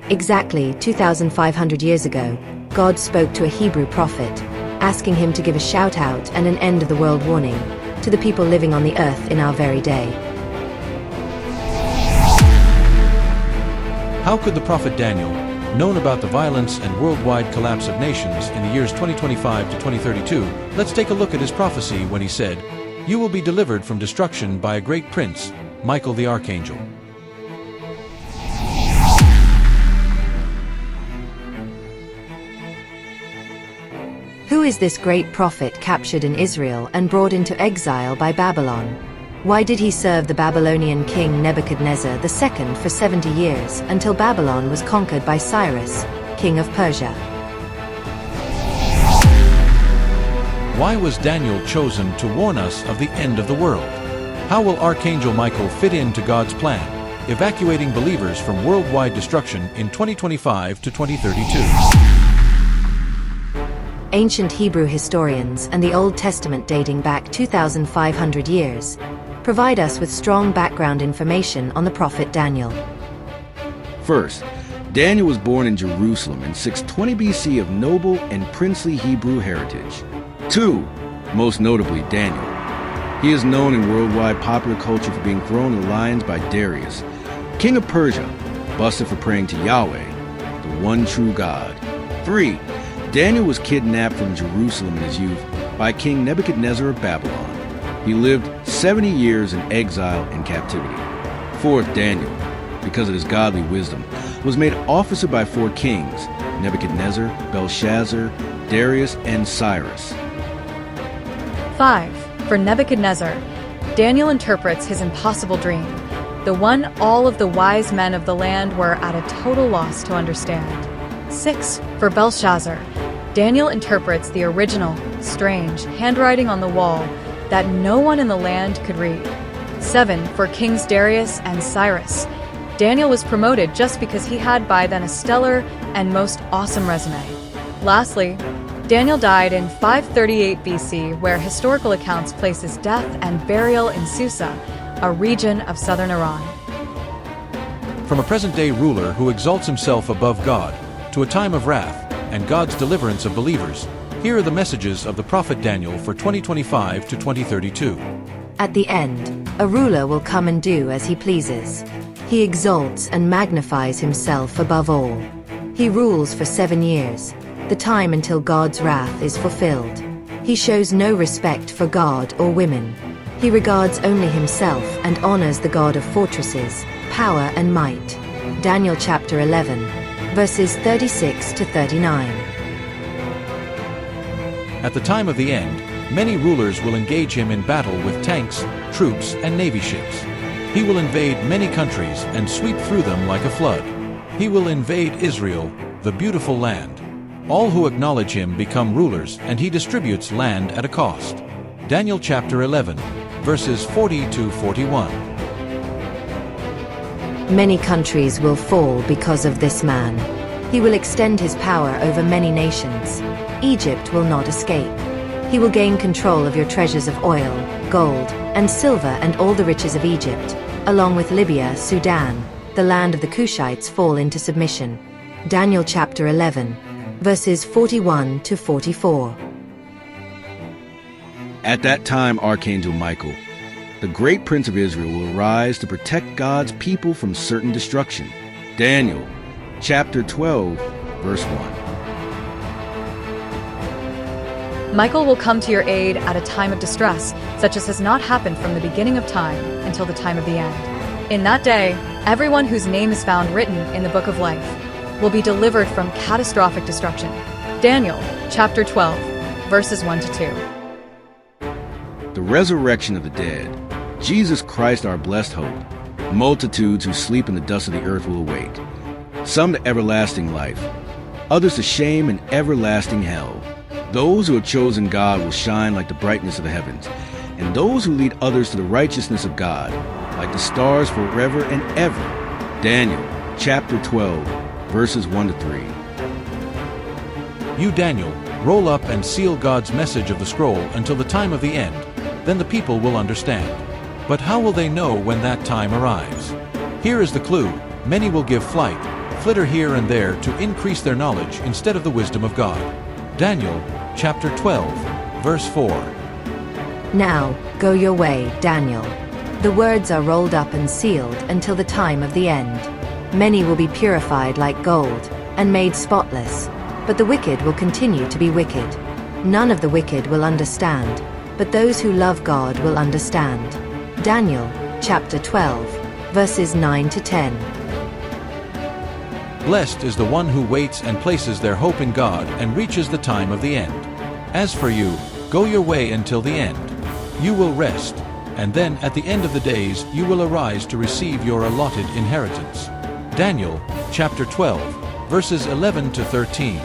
Exactly 2,500 years ago, God spoke to a Hebrew prophet, asking him to give a shout-out and an end-of-the-world warning to the people living on the earth in our very day. How could the prophet Daniel, known about the violence and worldwide collapse of nations in the years 2025 to 2032, let's take a look at his prophecy when he said, "You will be delivered from destruction by a great prince, Michael the Archangel." Who is this great prophet captured in Israel and brought into exile by Babylon? Why did he serve the Babylonian king Nebuchadnezzar II for 70 years until Babylon was conquered by Cyrus, king of Persia? Why was Daniel chosen to warn us of the end of the world? How will Archangel Michael fit into God's plan, evacuating believers from worldwide destruction in 2025 to 2032? Ancient Hebrew historians and the Old Testament dating back 2,500 years provide us with strong background information on the prophet Daniel. First, Daniel was born in Jerusalem in 620 BC of noble and princely Hebrew heritage. 2. Most notably, Daniel. He is known in worldwide popular culture for being thrown in the lions by Darius, king of Persia, busted for praying to Yahweh, the one true God. 3. Daniel was kidnapped from Jerusalem in his youth by King Nebuchadnezzar of Babylon. He lived 70 years in exile and captivity. 4th, Daniel, because of his godly wisdom, was made officer by 4 kings, Nebuchadnezzar, Belshazzar, Darius, and Cyrus. 5. For Nebuchadnezzar, Daniel interprets his impossible dream, the one all of the wise men of the land were at a total loss to understand. 6. For Belshazzar, Daniel interprets the original, strange handwriting on the wall that no one in the land could read. 7. For Kings Darius and Cyrus, Daniel was promoted just because he had by then a stellar and most awesome resume. Lastly, Daniel died in 538 BC, where historical accounts place his death and burial in Susa, a region of southern Iran. From a present-day ruler who exalts himself above God, to a time of wrath and God's deliverance of believers, here are the messages of the prophet Daniel for 2025 to 2032. At the end, a ruler will come and do as he pleases. He exalts and magnifies himself above all. He rules for 7 years, the time until God's wrath is fulfilled. He shows no respect for God or women. He regards only himself and honors the God of fortresses, power and might. Daniel chapter 11, verses 36 to 39. At the time of the end, many rulers will engage him in battle with tanks, troops, and navy ships. He will invade many countries and sweep through them like a flood. He will invade Israel, the beautiful land. All who acknowledge him become rulers, and he distributes land at a cost. Daniel chapter 11, verses 40 to 41. Many countries will fall because of this man. He will extend his power over many nations. Egypt will not escape. He will gain control of your treasures of oil, gold, and silver, and all the riches of Egypt, along with Libya, Sudan, the land of the Cushites fall into submission. Daniel chapter 11, verses 41 to 44. At that time, Archangel Michael, the great prince of Israel, will arise to protect God's people from certain destruction. Daniel chapter 12, verse 1. Michael will come to your aid at a time of distress, such as has not happened from the beginning of time until the time of the end. In that day, everyone whose name is found written in the book of life will be delivered from catastrophic destruction. Daniel chapter 12, verses 1 to 2. The resurrection of the dead, Jesus Christ our blessed hope. Multitudes who sleep in the dust of the earth will awake. Some to everlasting life, others to shame and everlasting hell. Those who have chosen God will shine like the brightness of the heavens, and those who lead others to the righteousness of God, like the stars forever and ever. Daniel chapter 12, verses 1 to 3. You, Daniel, roll up and seal God's message of the scroll until the time of the end. Then the people will understand. But how will they know when that time arrives? Here is the clue. Many will give flight, flitter here and there to increase their knowledge instead of the wisdom of God. Daniel, chapter 12, verse 4. Now, go your way, Daniel. The words are rolled up and sealed until the time of the end. Many will be purified like gold, and made spotless. But the wicked will continue to be wicked. None of the wicked will understand, but those who love God will understand. Daniel, chapter 12, verses 9 to 10. Blessed is the one who waits and places their hope in God and reaches the time of the end. As for you, go your way until the end. You will rest, and then at the end of the days you will arise to receive your allotted inheritance. Daniel, chapter 12, verses 11 to 13.